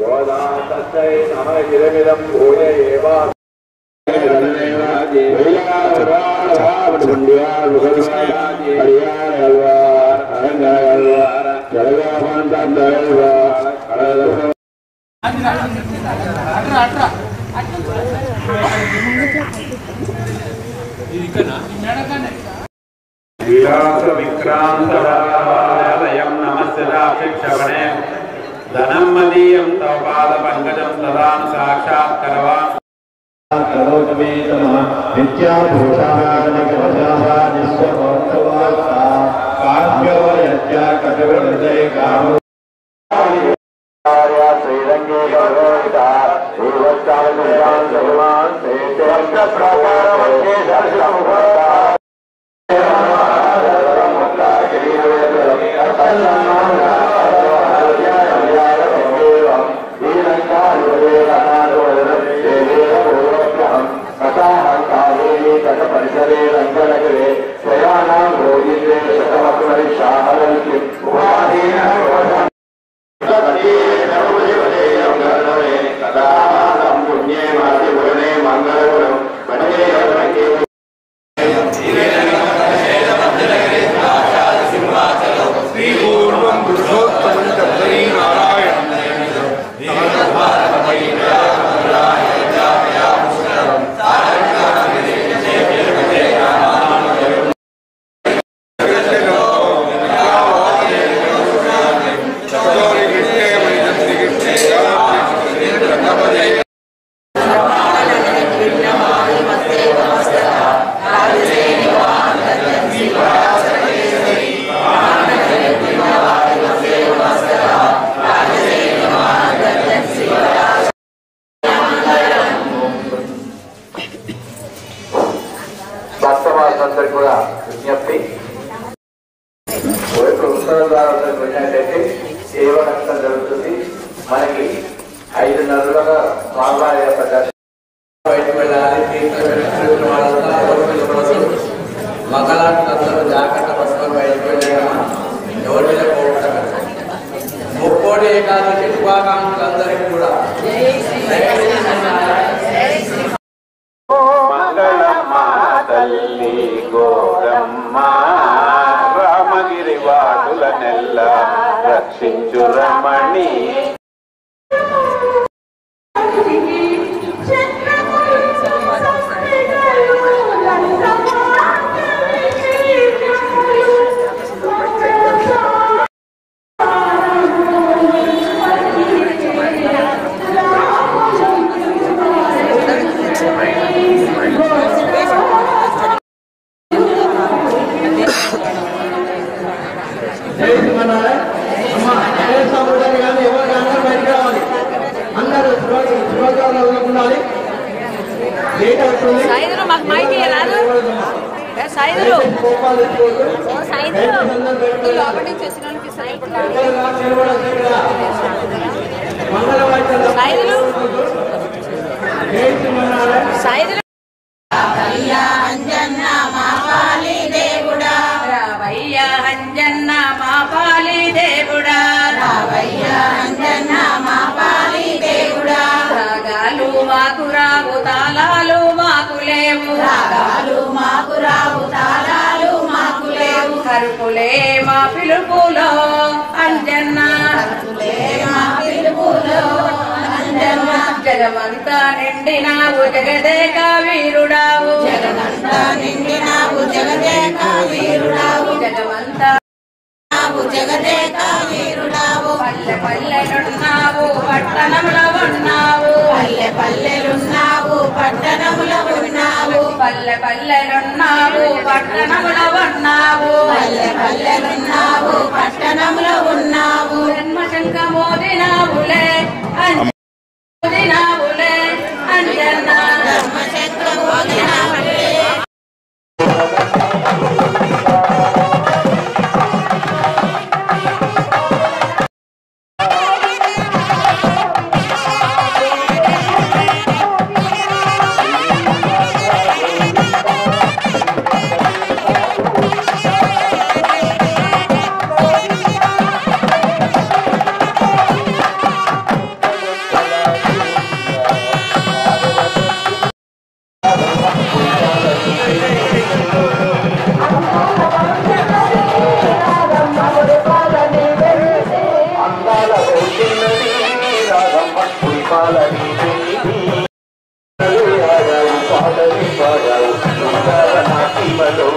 गोदातस्यै नमः इदमिदं भूय एव विक्रांतरालयं नमस्ते धनं मदीयं तव पादपङ्कजं तदानु साक्षात्करवान् करोतु तमः नित्याभूषानिकवचानिस्वमोक्षवासा काव्यवयत्य कटवृदय कामो श्रीरंगे भगवता श्रीवत्सालकुमार भगवान श्रेष्ठ प्रकारमध्य दर्शनमुखता परिसरे रंगनगरे स्वयानां भोजिते शतमपरिशाहरन्ति उपाधीन पुण्ये मातिपुरणे मंगलपुरं वन्दे श्रीपूर्वं पुरुषोत्तमं चतुरी नारायण విజ్ఞప్తి వచ్చినట్టయితే సేవ నష్టం జరుగుతుంది. మనకి 5 నెలలుగా స్వామివారి యొక్క దర్శనం బయటకు వెళ్ళాలి. మగలాంటి జాగ్రత్త పట్టుకొని బయటకు వెళ్ళామా ఎవరి మీద పోవడం. ముక్కోటి ఏకాదశి శుభాకాంక్షలందరికీ కూడా తల్లి గోరమ్మ రామగిరి వాటులనెల్ల రక్షించు రమణి జగమంతా నిండినావు జగదేక వీరుడావు జగమంతా నిండినావు జగదేక వీరుడావు జగమంతా జగదేక వీరుడావు పల్లె పల్లెలున్నావు పట్టణములో ఉన్నావు పల్లె పల్లెలున్నావు పట్టణములో ఉన్నావు పల్లె పల్లెలున్నావు పట్టణములో ఉన్నావు పల్లె పల్లెలున్నావు పట్టణములో ఉన్నావు జన్మశంక మోదినావులే మోదినావులే అంజన్న జన్మశంక మోదినావులే పాలని పాడని పాడావు నాటిమలో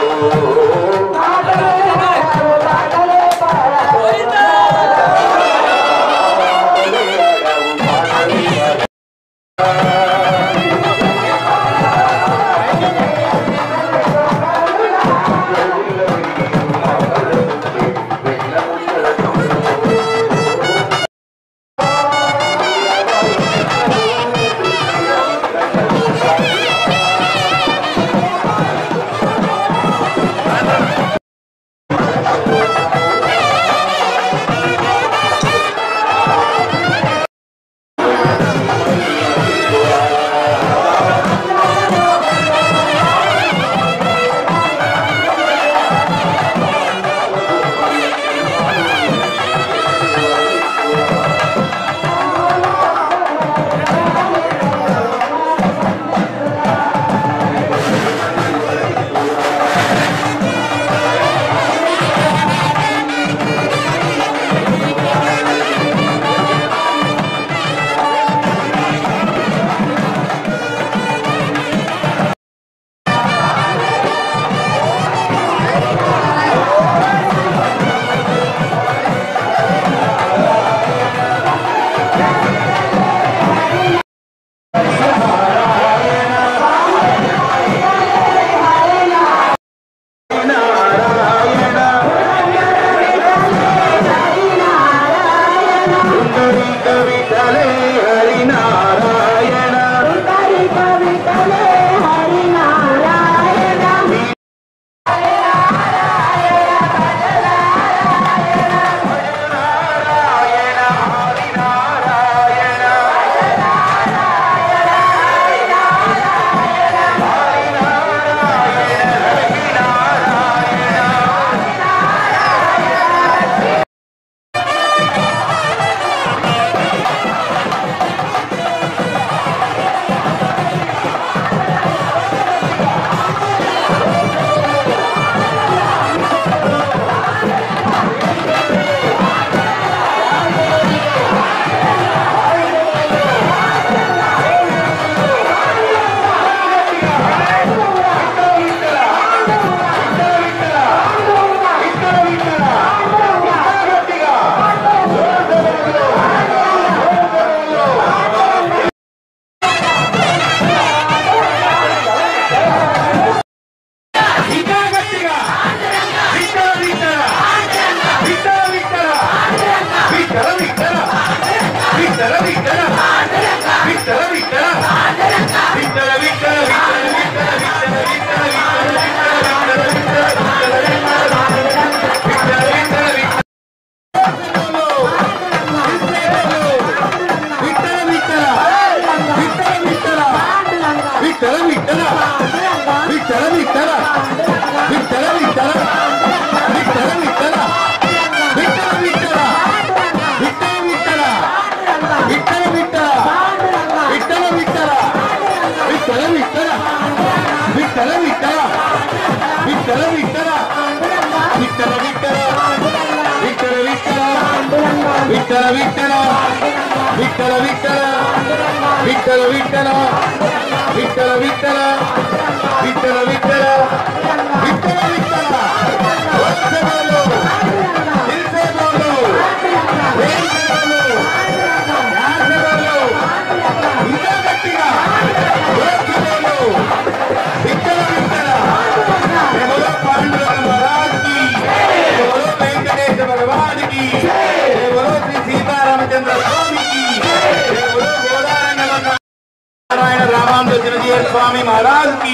स्वामी महाराज की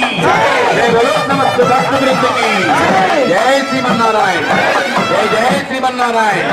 जय बोलो समस्त भक्त वृंद की जय श्रीमन्नारायण जय जय श्रीमन्नारायण।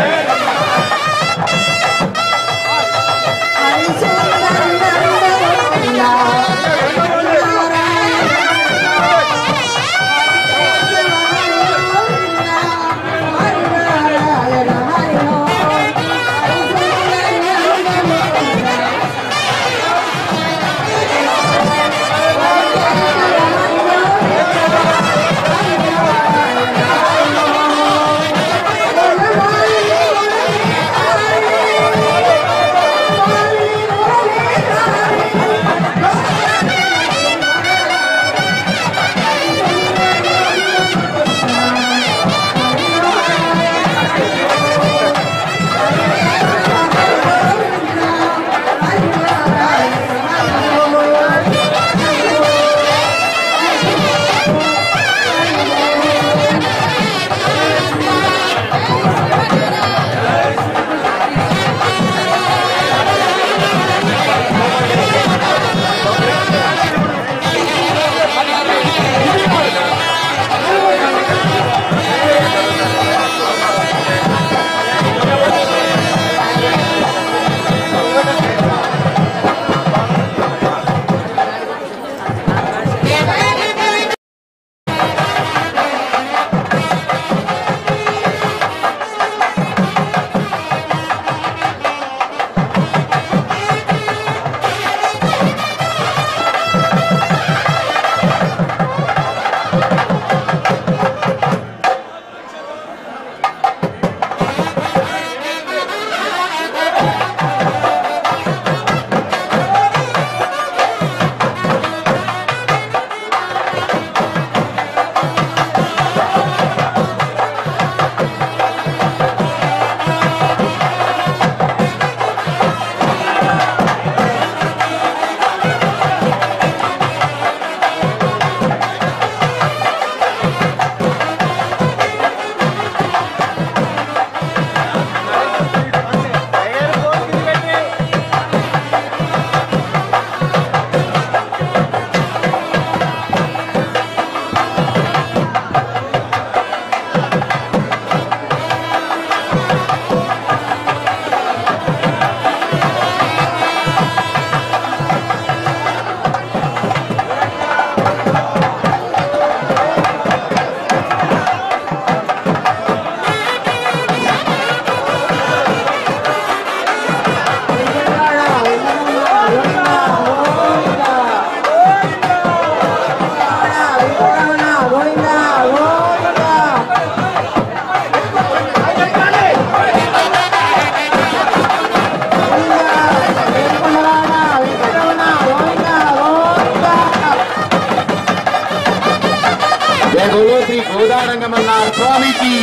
की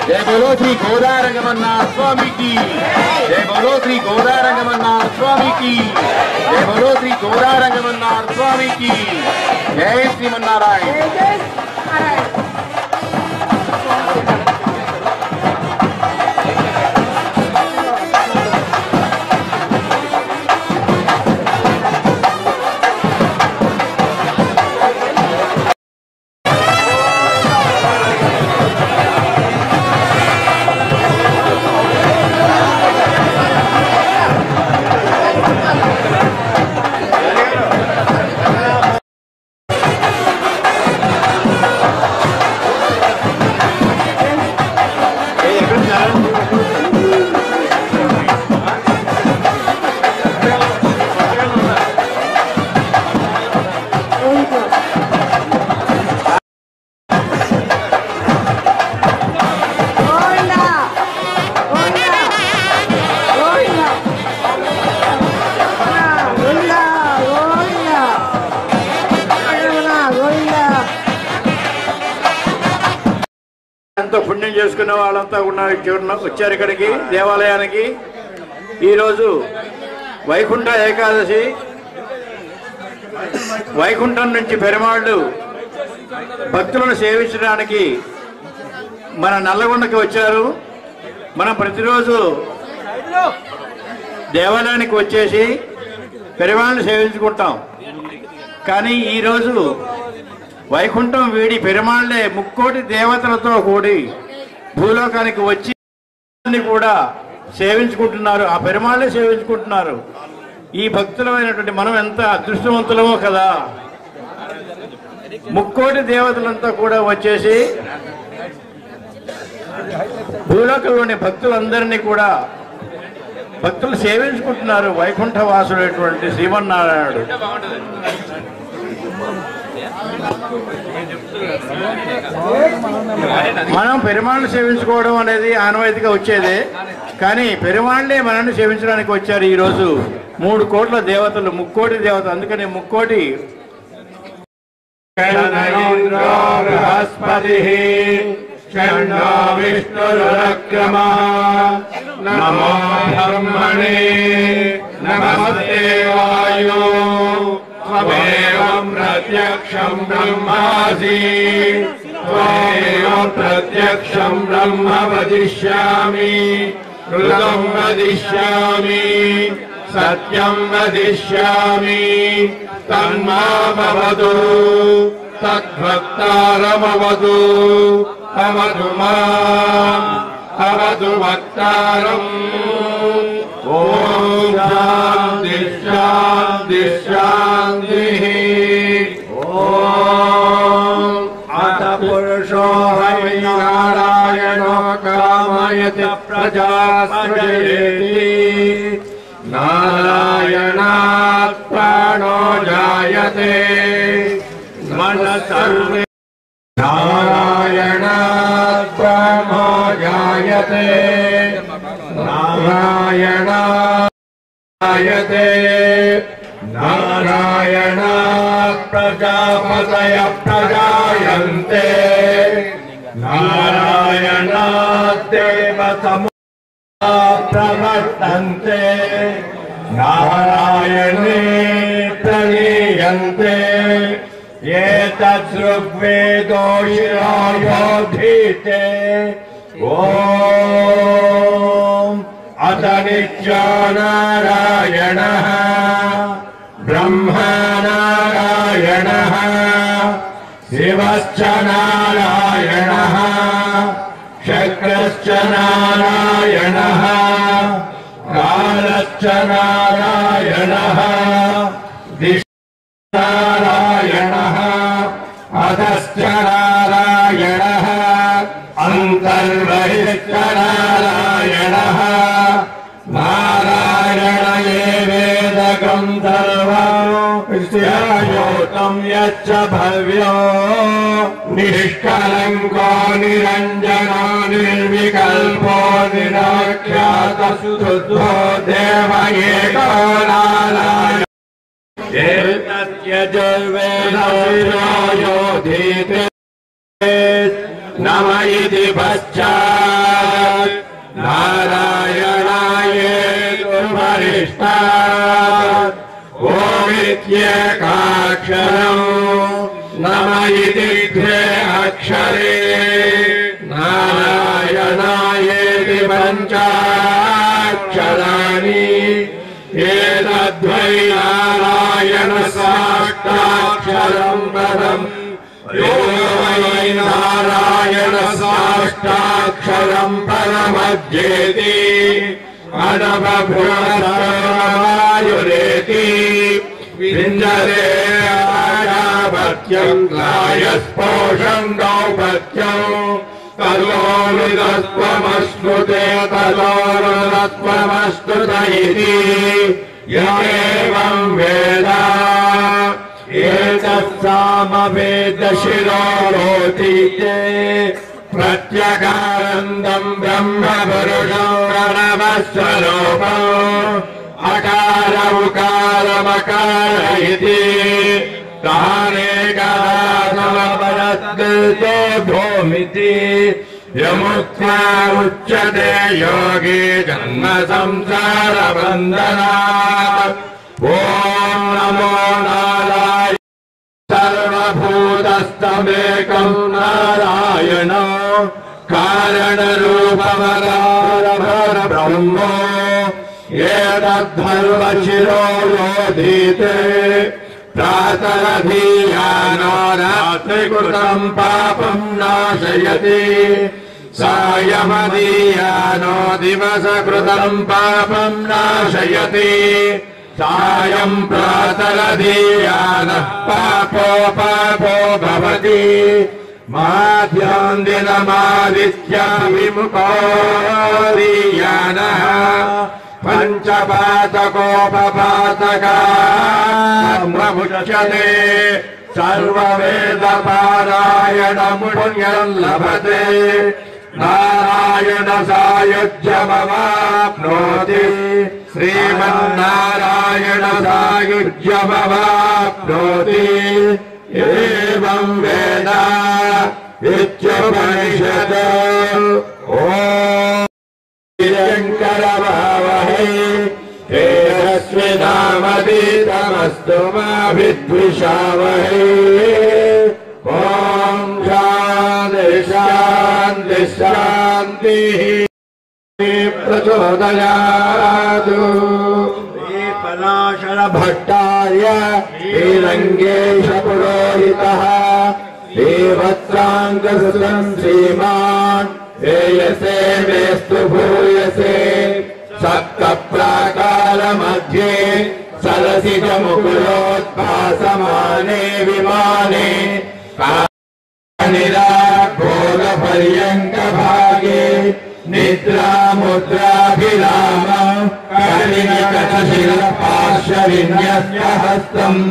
जय बोलो श्री गोदारंगमन्नाथ स्वामी की जय बोलो श्री गोदारंगमन्नाथ स्वामी की जय बोलो श्री गोदारंगमन्नाथ स्वामी की जय श्रीमन्नारायण। ఎంతో పుణ్యం చేసుకున్న వాళ్ళంతా వచ్చారు ఇక్కడికి దేవాలయానికి. ఈరోజు వైకుంఠ ఏకాదశి. వైకుంఠం నుంచి పెరుమాళ్ళు భక్తులను సేవించడానికి మన నల్లగొండకి వచ్చారు. మనం ప్రతిరోజు దేవాలయానికి వచ్చేసి పెరుమాళ్ళని సేవించుకుంటాం. కానీ ఈరోజు వైకుంఠం వీడి పెరుమాళ్లే ముక్కోటి దేవతలతో కూడి భూలోకానికి వచ్చి కూడా సేవించుకుంటున్నారు. ఆ పెరుమాళ్లే సేవించుకుంటున్నారు. ఈ భక్తులమైనటువంటి మనం ఎంత అదృష్టవంతులమో కదా. ముక్కోటి దేవతలంతా కూడా వచ్చేసి భూలోకంలోని భక్తులందరినీ కూడా భక్తులు సేవించుకుంటున్నారు. వైకుంఠ వాసుడైనటువంటి శ్రీమన్నారాయణుడు. మనం పెరుమాళ్ళని సేవించుకోవడం అనేది ఆనవాయితీగా వచ్చేదే. కానీ పెరుమాళ్ళే మనల్ని సేవించడానికి వచ్చారు. ఈరోజు 3 కోట్ల దేవతలు, ముక్కోటి దేవతలు. అందుకని ముక్కోటి బృహస్పతి విష్ణురక్రమా నమో బ్రహ్మణే నమస్తే వాయో त्वमेवं प्रत्यक्षं ब्रह्मासि त्वमेवं प्रत्यक्षं ब्रह्म वदिष्यामि ऋतं वदिष्यामि सत्यं वदिष्यामि तन्मामवतु तद्भक्तारमवतु अवतु माम् अवतु वक्तारम्। ॐ शान्ति शान्ति शान्तिः। ॐ अथ पुरुषो वै नारायणो कामयति प्रजाः सृजयति नारायणात् प्राणो जायते मनः सर्वे नारायणात् प्राणो जायते नारायणायते नारायणात् प्रजापतयः प्रजायन्ते नारायणात् देवतमा प्रवर्तन्ते नारायणे प्रणीयन्ते एतद् शिरोयोधीते। ॐ अथ नित्यो नारायणः ब्रह्मा नारायणः शिवश्च नारायणः शक्रश्च नारायणः कालश्च नारायणः नारायणः अधश्च नारायणः अन्तर्बहिश्च नारायणः नारायण वेदकं सर्वं यच्च भव्यो निष्कलङ्को निरञ्जनो निर्विकल्पो निरख्यातस्तुतो देव एको नारायण एतद्यजुर्वेदोधीते नम इति पश्चात् नारायणायेतु परिष्टात् ओमित्येकाक्षरम् नम इति द्वे अक्षरे नारायणायेति पञ्चाक्षराणि एतद्वै नारायण साष्टाक्षरम् पदम् यो वै नारायण साष्टाक्षरम् परमज्ञेति अनवभ्रुवसर्वमायुरेति विन्दते आयावत्यम् गायस्पोषम् गौपत्यम् तलोरुदस्त्वमश्नुते तलोरुदस्त्वमश्नुत इति एवम् वेद एतत्सामवेदशिरोरोति प्रत्यगानन्दम् ब्रह्मपुरुषम् प्रणवस्वरूपम् अकार उकारमकार इति कारेकासमपरस्कृतो भूमिति यमुक्त्वा उच्यते योगी जन्म संसारबन्धनात् ॐ नमो नारायण सर्वभूतस्थमेकम् नारायण कारणरूपमकारब्रह्म एतद्धर्मशिरो योधीते प्रातरधीयानो रात्रिकृतम् पापम् नाशयति सायमधीयानो दिवसकृतम् पापम् नाशयति सायम् प्रातरधीयानः पापो भवति माध्यान्दिनमादित्यविमुखोदीयानः पञ्चपातकोपपातकामुच्यते सर्ववेदपारायणमुण्यम् लभते नारायण सायुज्यमवाप्नोति श्रीमन्नारायण सायुज्यमवाप्नोति एवं वेद इत्युपनिषत् ॐ शङ्करभावहै तेजस्विनामतीतमस्तु मा विद्विषावहै ॐ शान्ति शान्ति शान्तिः प्रचोदयातु पलाशर भट्टार्य श्रीरङ्गेश पुरोहितः देवत्राङ्गसुतम् श्रीमान् श्रेयसे मेस्तु भूयसे सप्तप्राकारमध्ये सरसिजमुकुलोद्भासमाने विमाने निराभोगपर्यङ्कभागे निद्रामुद्राभिराम कलिनिकटशिरपार्श्वविन्यस्य हस्तम्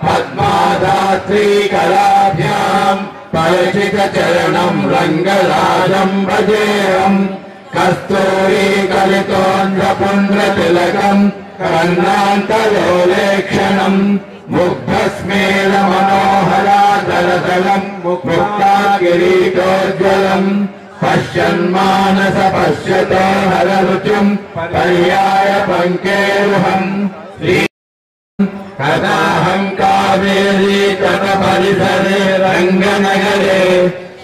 पद्मादात्रीकराभ्याम् परिचितचरणम् रङ्गराजम् भजेऽहम् कस्तूरीकलितोऽन्ध्रपुण्ड्रतिलकम् कर्णान्तलोलेक्षणम् मुग्धस्मेरमनोहरादरदलम् मुक्ताकिरीटोज्ज्वलम् पश्यन्मानस पश्यतो हररुचिम् पर्याय पङ्केरुहम् कदाहम् कावेरी तटपरिसरे रङ्गनगरे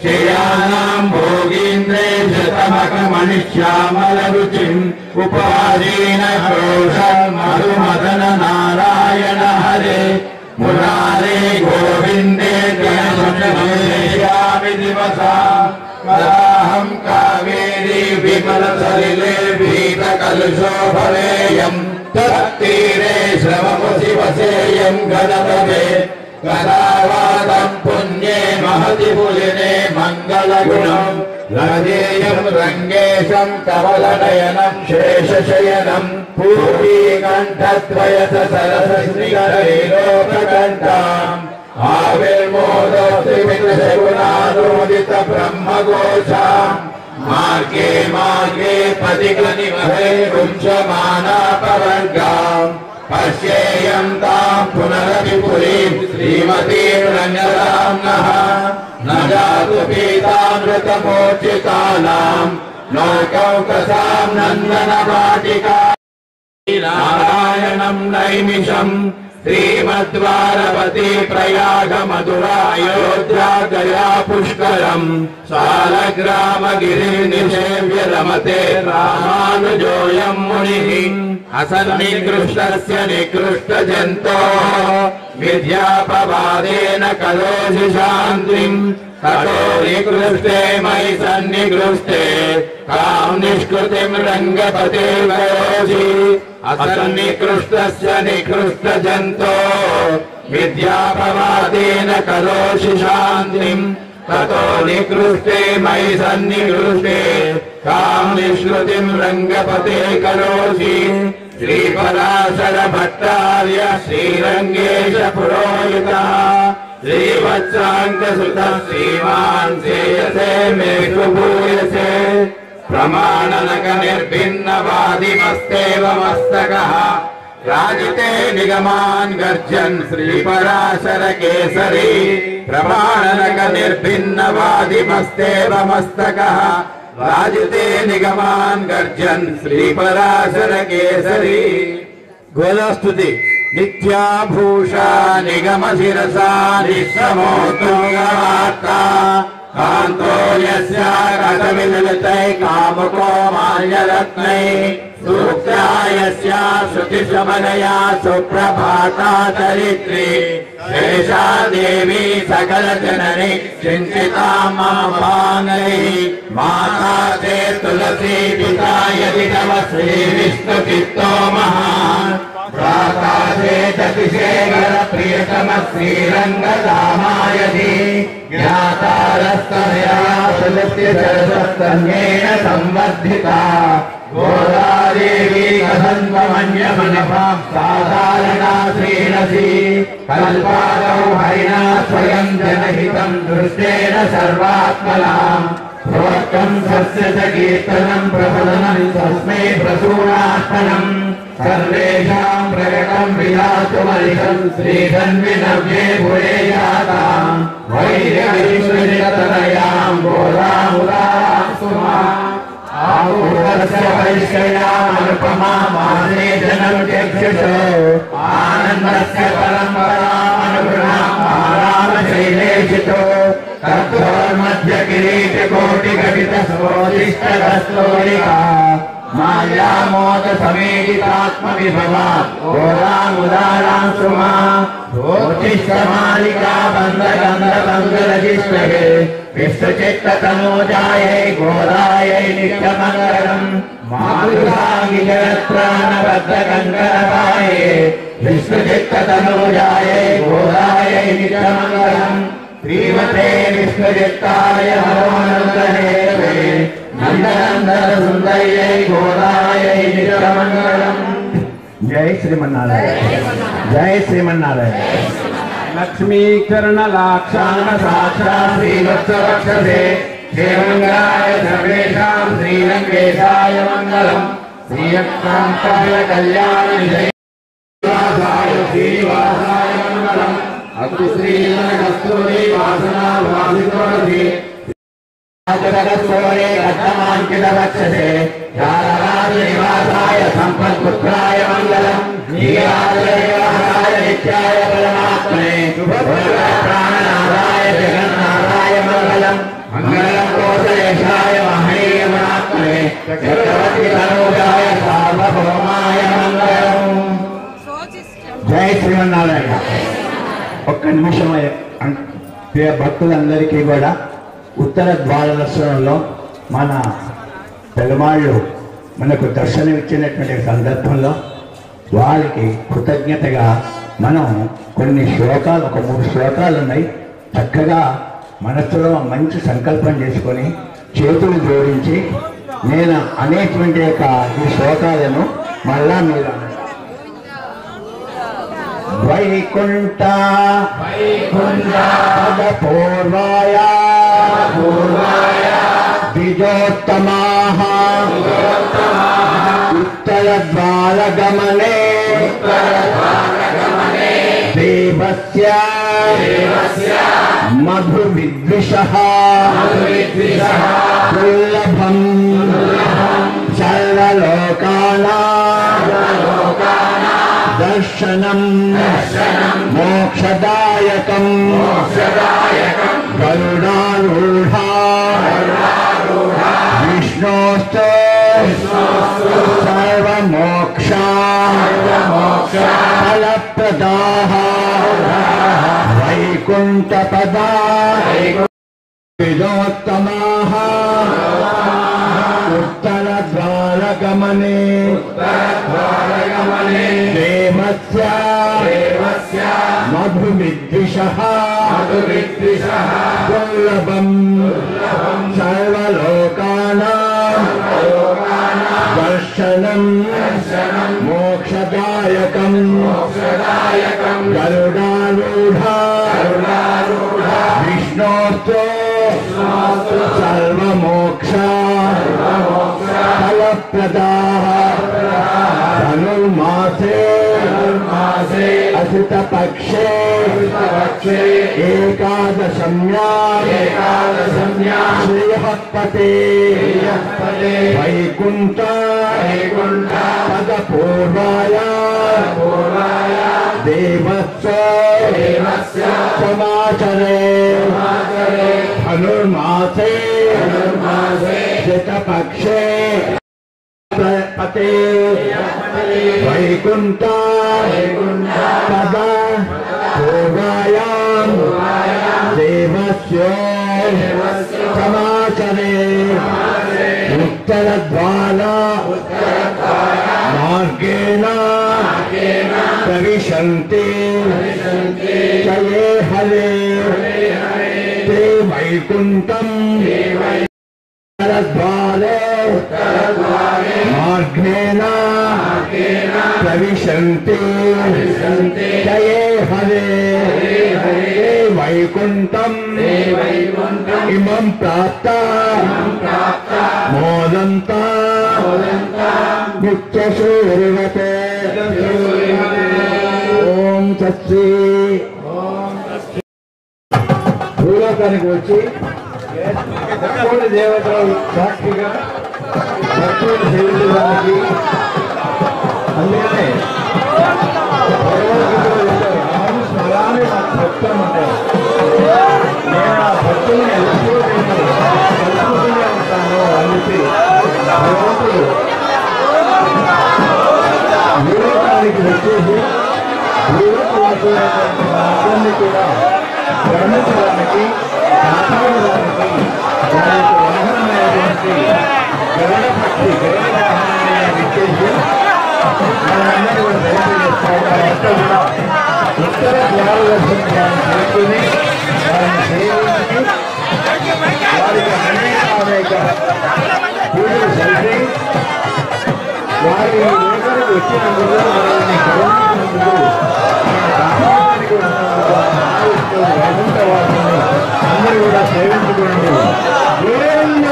श्रियाणाम् भोगीन्द्रे शतमकमणिश्यामलरुचिम् उपादीन क्रोशन् मधुमदन नारायण हरे मुरारे गोविन्दे गणेश्यामि दिवसा कदाहम् कावेरी विमलसलिले भीतकलुषो भवेयम् तत्तीरे श्रवमुसि वसेयम् गणपते कदावादम् पुण्ये महति पुलिने मङ्गलगुणम् रजेयम् रङ्गेशम् कमलनयनम् शेषशयनम् पूर्वीकण्ठद्वयस सरसश्रीकरेलोककण्ठाम् आविर्मोदोत्रिमितशकुनानोदित ब्रह्मघोषाम् मार्गे मार्गे पथिगनिमहे पुंसमानापवर्गाम् पश्येयं तां पुनरपि पुरीं श्रीमतीं रण्यदाम्नः न जातु पीतामृतमोचितानां लोकौकसां नन्दनवाटिका नारायणं नैमिषम् श्रीमद्वारवती प्रयाग मधुरायोध्या गया पुष्करम् शालग्रामगिरिनिषेव्य रमते रामानुजोऽयं मुनिः असन्निकृष्टस्य निकृष्टजन्तोः विद्यापवादेन करोषि शान्तिम् ततो निकृष्टे मयि सन्निकृष्टे कां निष्कृतिं रङ्गपते करोषि असन्निकृष्टस्य निकृष्टजन्तो विद्यापवादेन करोषि शान्तिम् ततो निकृष्टे मयि सन्निकृष्टे कां निष्कृतिं रङ्गपते करोषि श्रीपराशर भट्टार्य श्रीरङ्गेश पुरोहितः श्रीवत्साङ्कसुतः श्रीमान् श्रेयसे मे भूयसे प्रमाणनक निर्भिन्नवादिमस्तेव मस्तकः राजिते निगमान् गर्जन् श्रीपराशर केसरी प्रमाणनक निर्भिन्नवादिमस्तेव मस्तकः राजिते निगमान् गर्जन् श्रीपराशर केसरी गोदास्तुति नित्याभूषा निगम शिरसा निःश्रमोत्तुङ्गवार्ता कान्तो यस्या कटविललितै कामुको माल्यरत्नै सूक्त्या यस्या श्रुतिशमनया सुप्रभाता चरित्री शेषा देवी सकलजननी चिन्तिता मम पाङ्गैः माता ते तुलसी पिता यदि तव श्रीविष्णुचित्तो महान् प्राकाशे चतिशेखर प्रियतम श्रीरङ्गधामायधि ज्ञातारस्तनया सुलस्य सरसस्तन्येन संवर्धिता गोदादेवी कथन्वमन्यमनभां साधारणा श्रीरसी कल्पादौ हरिणा स्वयं जनहितं दृष्टेन सर्वात्मनाम् प्रोक्तं सस्य च कीर्तनं प्रफलनं तस्मै प्रसूनार्पणम् सर्वेषां प्रकटं विधातु मनिषं श्रीधन्विनव्ये भुवे जातां वैर्यविश्वजिततनयां गोदामुदारां सुमाम् आपूर्वस्य वैश्ययामनुपमामासे जनं चक्षुषो आनन्दस्य परम्परामनुगुणाम् आरामशैलेशितो तत्त्वोन्मध्यकिरीटकोटिघटितसोदिष्टदस्तोरिका मायामोद समेदितात्मविभवा गोदामुदारां सुमा ज्योतिष्ठमालिका बन्धगन्धबन्धरजिष्टवे विश्वचित्ततनोजायै गोदायै नित्यमङ्गलम् मातृसाङ्गि जगत्प्राणबद्धकङ्करपाये विश्वचित्ततनोजायै गोदायै नित्यमङ्गलम् श्रीमते विश्वचित्ताय नमोऽनन्दहेतवे नन्दनन्दन सुन्दर्यै गोदायै नित्यमङ्गलम्। जय श्रीमन्नारायण जय श्रीमन्नारायण। लक्ष्मीकर्णलाक्षाण साक्षात् श्रीवत्सवक्षसे श्रीमङ्गलाय सर्वेषां श्रीरङ्गेशाय मङ्गलम् श्रीयकान्ताय कल्याणनिधये श्रीनिवासाय मङ्गलम् अस्तु श्रीकस्तूरी वासनावासितोरसि जगत्सोरे रत्नमाङ्कितवक्षसे राजराजनिवासाय सम्पत्पुत्राय मङ्गलम् नीलाचलनिवासाय नित्याय परमात्मने प्राणनाथाय जगन्नाथाय मङ्गलम् मङ्गलं कोसलेशाय महनीयमहात्मने चक्रवर्तितनूजाय सार्वभौमाय मङ्गलम्। जय श्रीमन्नारायण। ఒక్క నిమిషం భక్తులందరికీ కూడా ఉత్తర ద్వార దర్శనంలో మన పెరుమాళ్ళు మనకు దర్శనమిచ్చినటువంటి సందర్భంలో వారికి కృతజ్ఞతగా మనం కొన్ని శ్లోకాలు ఒక 3 శ్లోకాలు ఉన్నాయి. చక్కగా మనసులో మంచి సంకల్పం చేసుకొని చేతులు జోడించి నేను అనేటువంటి యొక్క ఈ శ్లోకాలను మళ్ళా మీరు వైకుంఠ వైకుంఠ పూర్వాయ ద్విజోత్తమాః ఉత్తర उत्तरद्वारगमने देवस्य मधुविद्विषः दुर्लभम् सर्वलोकानां दर्शनम् मोक्षदायकम् गरुडारूढा विष्णोस्तु सर्वमोक्ष फलप्रदाः वैकुण्ठपदा विदोत्तमाः उत्तरद्वारगमने देवस्य मधुविद्विषः दुर्लभम् सर्वलोकानां दर्शनम् मोक्षदायकम् गरुडारूढा विष्णोस्तु सर्वमोक्ष फलप्रदाः धनुर्मासे असितपक्षे एकादशम्यां श्रीहपते वैकुण्ठ पदपूर्वाय देवस्य समाचरे धनुर्मासे शतपक्षे पते वैकुण्ठ पदा पूर्वायां देवस्य समाचरे उत्तरद्वार मार्गेण प्रविशन्ति च ये हरे ते वैकुण्ठम् उत्तरद्वारे मार्गेण प्रविशन्ति च ये हरे ते वैकुण्ठम् इमं प्राप्ता मोदन्ता नित्यशूर्वते ఓం తత్సీ భూలోకానికి వచ్చి కోటి దేవతలు సాక్షిగా భక్తులు సేవించడానికి అందుకనే స్మరాన్ని నాకు భక్తం ఉంటారు నేను ఆ భక్తుల్ని ఎప్పుడు కలుపుతూనే ఉంటాను అని భగవంతుడు భూలోకానికి వచ్చేసి భూలోకవాసులైనటువంటి కూడా గమనించడానికి కాపాడడానికి దాని యొక్క వాహనమైనటువంటి గరుడపక్షి గరుడవాహనాన్ని ఇచ్చేసి మనందరూ కూడా దర్శనం చేసుకోవడానికి కూడా ఉత్తర ద్వార దర్శనం చేసుకుని వారిని సేవించి వారికి అనేక పూజలు చేసి వారి దగ్గరకు వచ్చినందుకు వారిని గౌరవించినందుకు వైకుంఠ వాసుని అందరూ కూడా సేవించుకోండి గోవింద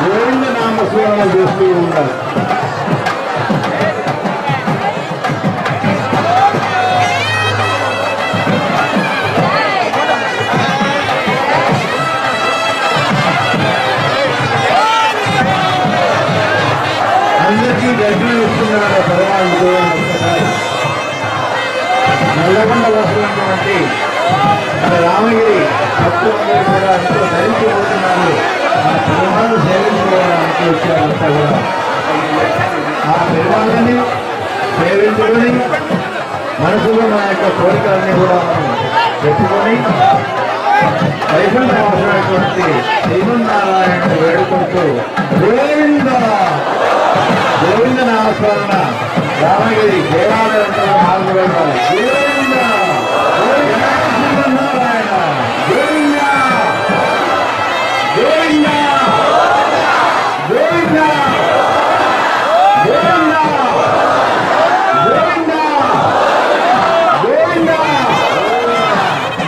గోవింద నామస్మరణ చేస్తూ ఉంటారు. అందరికీ దర్శనం ఇస్తున్నారు పర్వాలేదు. నల్లగొండ వస్తున్నటువంటి రామగిరి భక్తులందరూ కూడా ఎంతో ధరించిపోతున్నారు. ఆ పెరుమాళ్ళు సేవించుకోవడానికి వచ్చారంతా కూడా ఆ పెరుమాళ్ళని సేవించుకొని మనసులో మన యొక్క కోరికలన్నీ కూడా మనం పెట్టుకొని వైకుంఠవాసులైనటువంటి శ్రీమన్నారాయణ వేడుకుంటూ గోవింద గోవింద నామస్మరణ రామగిరి దేవాలయంలో 4 రోజులు గోవింద గోవింద శ్రీమన్నారాయణ గోవింద గోవింద గోవింద గోవింద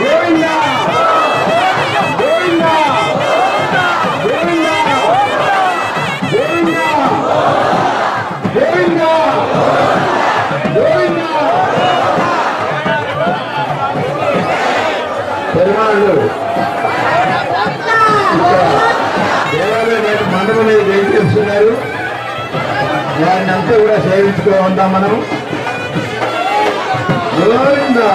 గోవింద గోవింద గోవింద గోవింద గోవింద గోవింద పెరుమాళ్ళు దేవాలయం మండపం మీద వెయిట్ చేస్తున్నారు. వారిని అంతా కూడా సేవించుకో ఉంటాం మనం. గోవిందా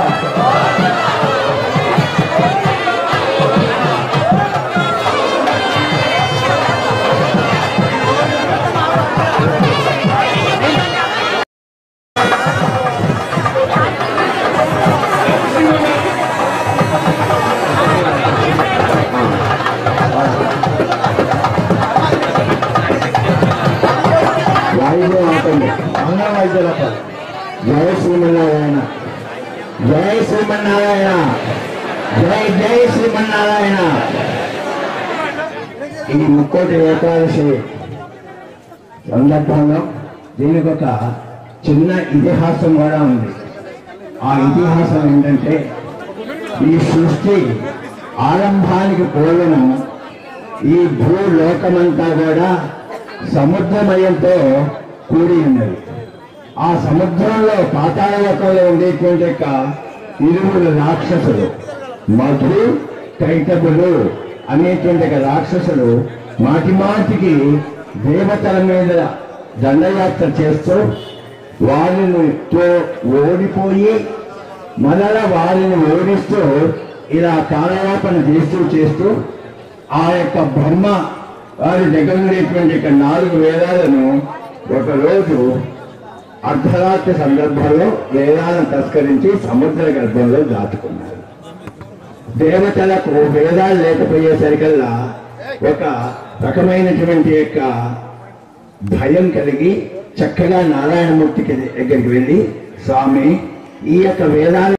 జయ శ్రీమన్నారాయణ, జయ శ్రీమన్నారాయణ, జయ జయ శ్రీమన్నారాయణ. ఈ ముక్కోటి ఏకాదశి సందర్భంగా దీనికి ఒక చిన్న ఇతిహాసం కూడా ఉంది. ఆ ఇతిహాసం ఏంటంటే ఈ సృష్టి ఆరంభానికి పూర్వం ఈ భూలోకమంతా కూడా సముద్రమయంతో కూడి ఉన్నది. ఆ సముద్రంలో పాతాళలోకంలో ఉండేటువంటి ఇరువురు రాక్షసులు మధు కైటబులు అనేటువంటి రాక్షసులు మాటి మాటికి దేవతల మీద దండయాత్ర చేస్తూ వారితో ఓడిపోయి మరల వారిని ఓడిస్తూ ఇలా కాలయాపన చేస్తూ ఆ యొక్క బ్రహ్మ వారి దగ్గర ఉండేటువంటి 4 వేదాలను ఒకరోజు అర్ధరాత్రి సందర్భంలో వేదాలను తస్కరించి సముద్ర గర్భంలో దాచుకున్నారు. దేవతలకు వేదాలు లేకపోయేసరికల్లా ఒక రకమైనటువంటి యొక్క భయం కలిగి చక్కగా నారాయణమూర్తికి దగ్గరికి వెళ్ళి, స్వామి ఈ యొక్క వేదాలు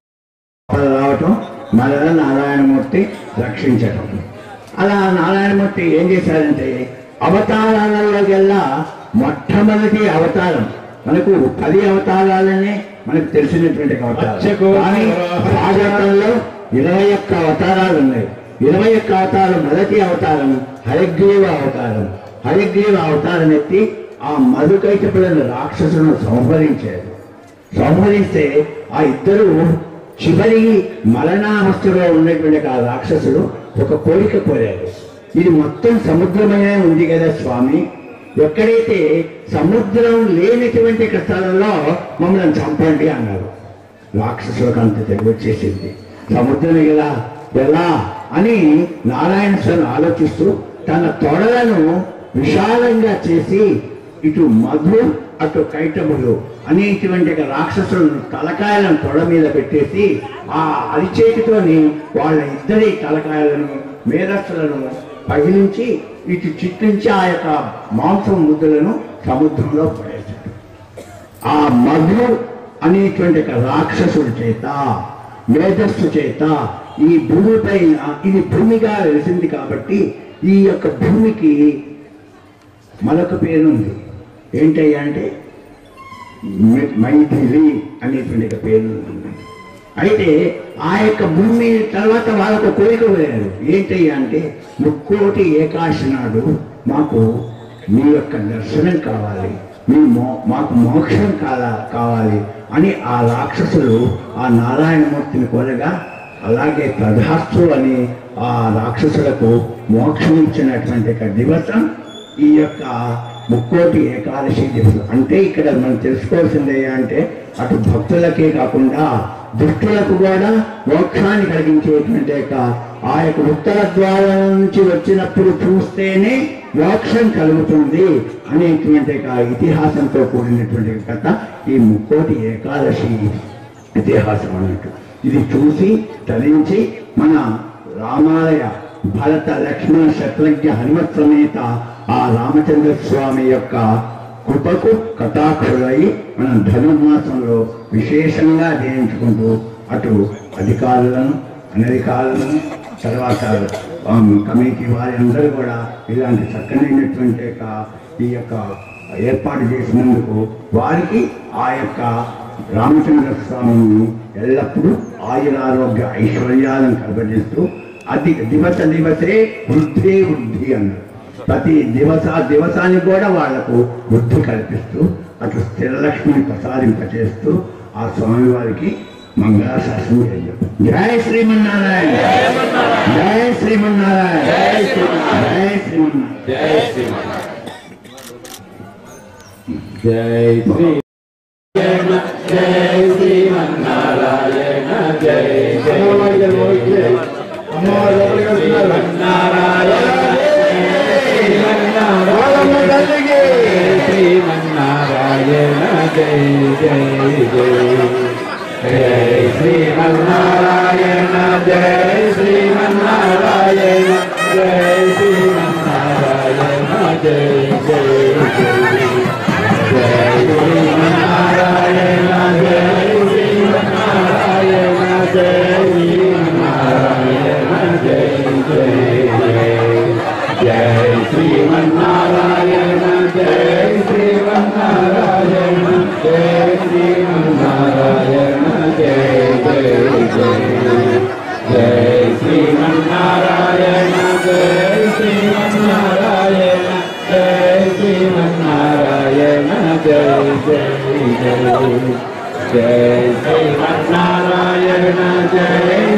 రావటం మరలా నారాయణమూర్తి రక్షించటం. అలా నారాయణమూర్తి ఏం చేశారంటే అవతారాలలోకెల్లా మొట్టమొదటి అవతారం మనకు 10 అవతారాలనే మనకు తెలిసినటువంటి అవతారాలు. కానీ భాగవతంలో 21 అవతారాలు ఉన్నాయి. 21 అవతారం మొదటి అవతారం హయగ్రీవ అవతారం. హయగ్రీవ అవతారం ఎత్తి ఆ మధుకైటపులను రాక్షసులను సంహరించారు. సంహరిస్తే ఆ ఇద్దరు చివరి మరణావస్థలో ఉన్నటువంటి ఆ రాక్షసులు ఒక కోరిక కోరారు. ఇది మొత్తం సముద్రమనే ఉంది కదా స్వామి, ఎక్కడైతే సముద్రం లేనటువంటి స్థలంలో మమ్మల్ని చంపండి అన్నారు. రాక్షసులకు అంత తెలివి వచ్చేసింది. సముద్రం ఎలా అని నారాయణ స్వామి ఆలోచిస్తూ తన తొడలను విశాలంగా చేసి ఇటు మధు అటు కైటములు అనేటువంటి రాక్షసులను తలకాయలను తొడ మీద పెట్టేసి ఆ అరిచేతితోని వాళ్ళ ఇద్దరి తలకాయలను మేధస్సులను పగిలించి ఇటు చిట్టించి ఆ యొక్క మాంసం ముద్దలను సముద్రంలో పడేశాడు. ఆ మధు అనేటువంటి రాక్షసుడి చేత మేధస్సు చేత ఈ భూమి పైన ఇది భూమిగా వెలిసింది కాబట్టి ఈ యొక్క భూమికి మరొక పేరుంది. ఏంటయ్యా అంటే మైథిలి అనేటువంటి పేరు ఉంది. అయితే ఆ యొక్క భూమి తర్వాత వాళ్ళకు కోరిక పోయారు. ఏంటయ్యా అంటే ముక్కోటి ఏకాదశి నాడు మాకు మీ యొక్క దర్శనం కావాలి, మాకు మోక్షం కావాలి అని ఆ రాక్షసులు ఆ నారాయణమూర్తిని కోరగా అలాగే తథాస్తు అని ఆ రాక్షసులకు మోక్షం ఇచ్చినటువంటి దివసం ఈ యొక్క ముక్కోటి ఏకాదశి దివసం. అంటే ఇక్కడ మనం తెలుసుకోవాల్సిందే అంటే అటు భక్తులకే కాకుండా దుష్టులకు కూడా మోక్షాన్ని కలిగించేటువంటి ఆ యొక్క ఉత్తర ద్వారం నుంచి వచ్చినప్పుడు చూస్తేనే మోక్షం కలుగుతుంది అనేటువంటి ఇతిహాసంతో కూడినటువంటి కథ ఈ ముక్కోటి ఏకాదశి ఇతిహాసం అన్నట్టు. ఇది చూసి తరించి మన రామాలయ భరత లక్ష్మణ శత్రుఘ్న హనుమత్ సమేత ఆ రామచంద్ర స్వామి యొక్క కృపకు కటాక్షులై మనం ధనుర్మాసంలో విశేషంగా ధ్యానించుకుంటూ అటు అధికారులను అనధికారులను తర్వాత కమిటీ వారి అందరూ కూడా ఇలాంటి చక్కనైనటువంటి ఈ యొక్క ఏర్పాటు చేసినందుకు వారికి ఆ యొక్క రామచంద్ర స్వామిని ఎల్లప్పుడూ ఆయురారోగ్య ఐశ్వర్యాలను కలుగజేస్తూ దివసే వృద్ధి అన్నారు. ప్రతి దివసానికి కూడా వాళ్లకు వృద్ధి కల్పిస్తూ అటు స్థిరలక్ష్మిని ప్రసారింపచేస్తూ ఆ స్వామివారికి మంగళాశాసనం జై శ్రీమన్నారాయణ జై శ్రీమన్నారాయణ జై శ్రీమన్నారాయణ జై శ్రీమన్నారాయణ జై శ్రీ జై శ్రీమన్నారాయణ జై శ్రీమన్నారాయణ జై జై జై శ్రీమన్నారాయణ జై శ్రీమన్నారాయణ జై శ్రీమన్నారాయణ జై జై జై శ్రీమన్నారాయణ జై శ్రీమన్నారాయణ జై శ్రీమన్నారాయణ జై జై జై శ్రీమన్నారాయణ జై శ్రీమన్నారాయణ జై శ్రీమన్నారాయణ జై జై జై శ్రీమన్నారాయణ జై శ్రీమన్నారాయణ జై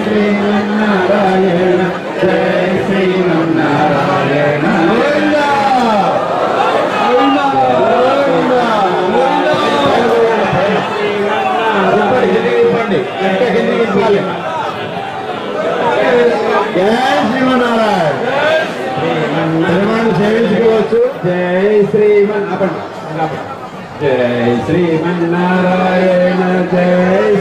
శ్రీమన్నారాయణ జై జై జై శ్రీమన్నారాయణ జై శ్రీమన్నారాయణ జై శ్రీమన్నారాయణ సేవించుకోవచ్చు జై జై శ్రీమన్నారాయణ జై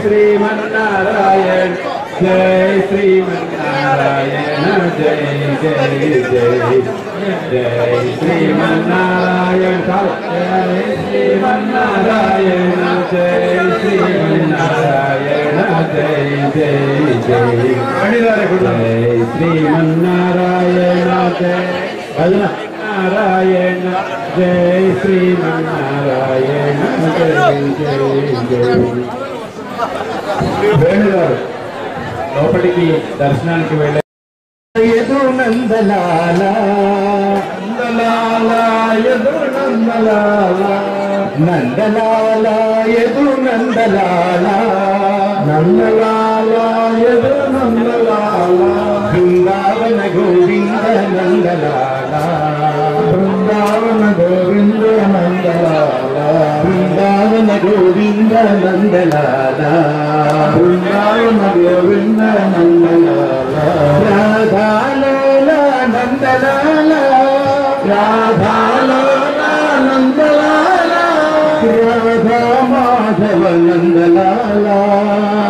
శ్రీమన్నారాయణ జై శ్రీమన్నారాయణ జై జై జై జై శ్రీమన్నారాయణ జై శ్రీమన్నారాయణ జై శ్రీమన్నారాయణ జై జై జై జై శ్రీమన్నారాయణ జై నారాయణ జై శ్రీమన్నారాయణ జై జై జై వేణుగారు లోపలికి దర్శనానికి వెళ్ళే ఎదు నందలాల నందలాల ఎదు నందలాల నందలాల ఎదు నందలాల నందలాల ఎదు నందలాల బృందావన గోవింద నందలాల బృందావన గోవింద నందలాల బృందావన గోవింద నందలాల బృందావన గోవింద నందలాల రాధాలోల నందలాల రాధాలోల నందలాల రాధా మాధవ నందలాల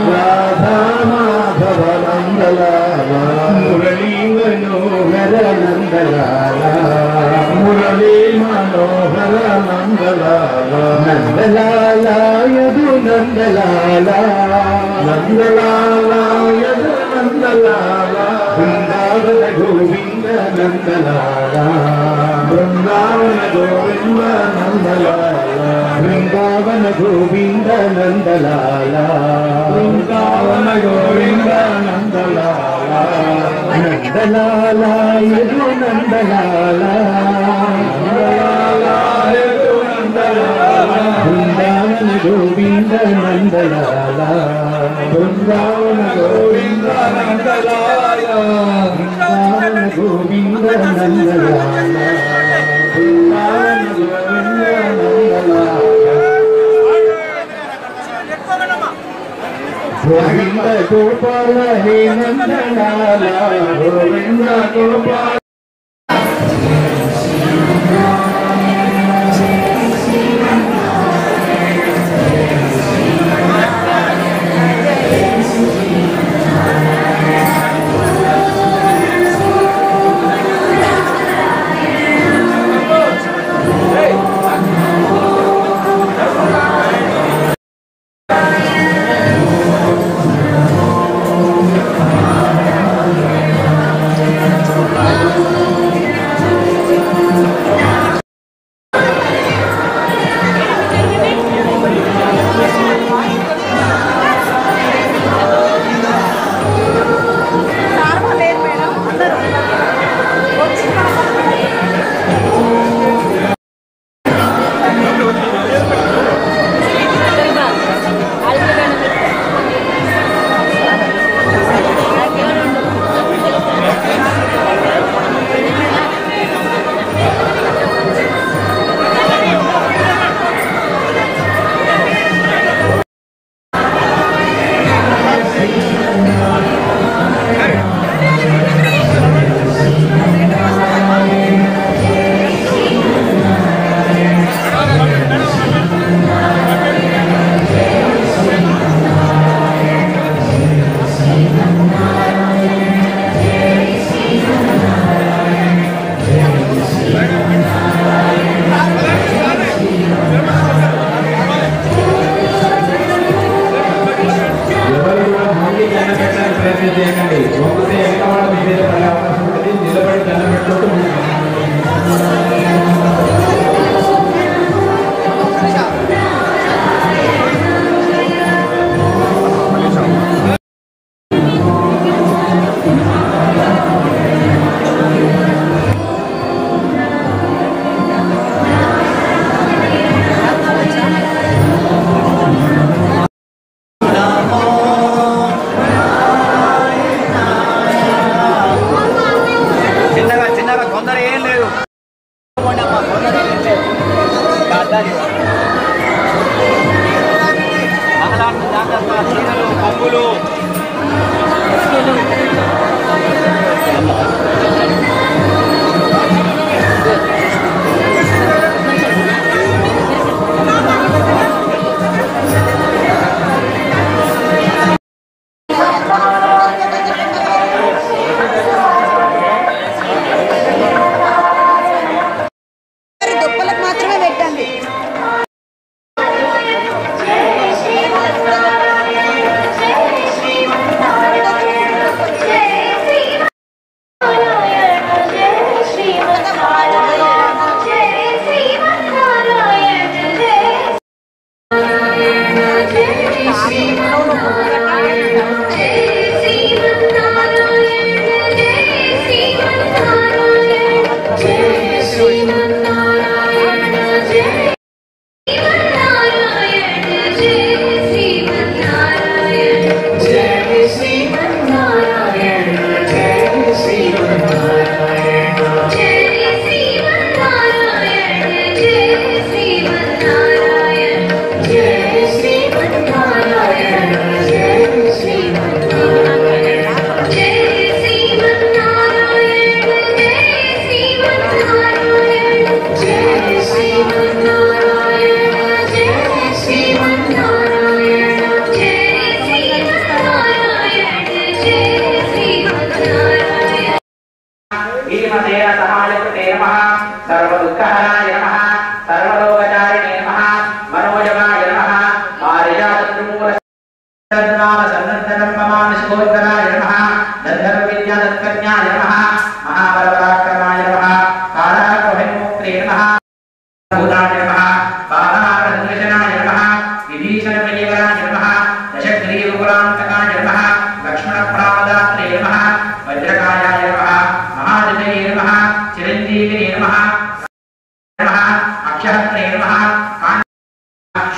రాధా మాధవ నందలాల మురళీ మనోహర నందలాల మురళీ మనోహర నందలాల నందలాల యదు నందలాల నందలాల యదు నందలాల బృందావన గోవింద నందలాల బృందావన గోవింద నందలాల బృందావన గోవింద నందలాల బృందావన గోవింద నందలాల నందలాల యదు నందలాల నందలాల యదు నందలాల బృందావన గోవింద నందలాల బృందావన గోవింద నందలాల బృందావన గోవింద నందలాల బృందావన గోవింద నందలాల గోవింద గోపాల హే నందలాల గోవింద గోపాల Thank you. చేయకండి. మొక్కుతే ఎంత మాట మీ మీద పడే అవకాశం ఉంటుంది. నిలబడి దండం పెట్టుకుంటూ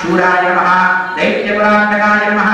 शूराय नमः दैत्यपुरान्तकाय नमः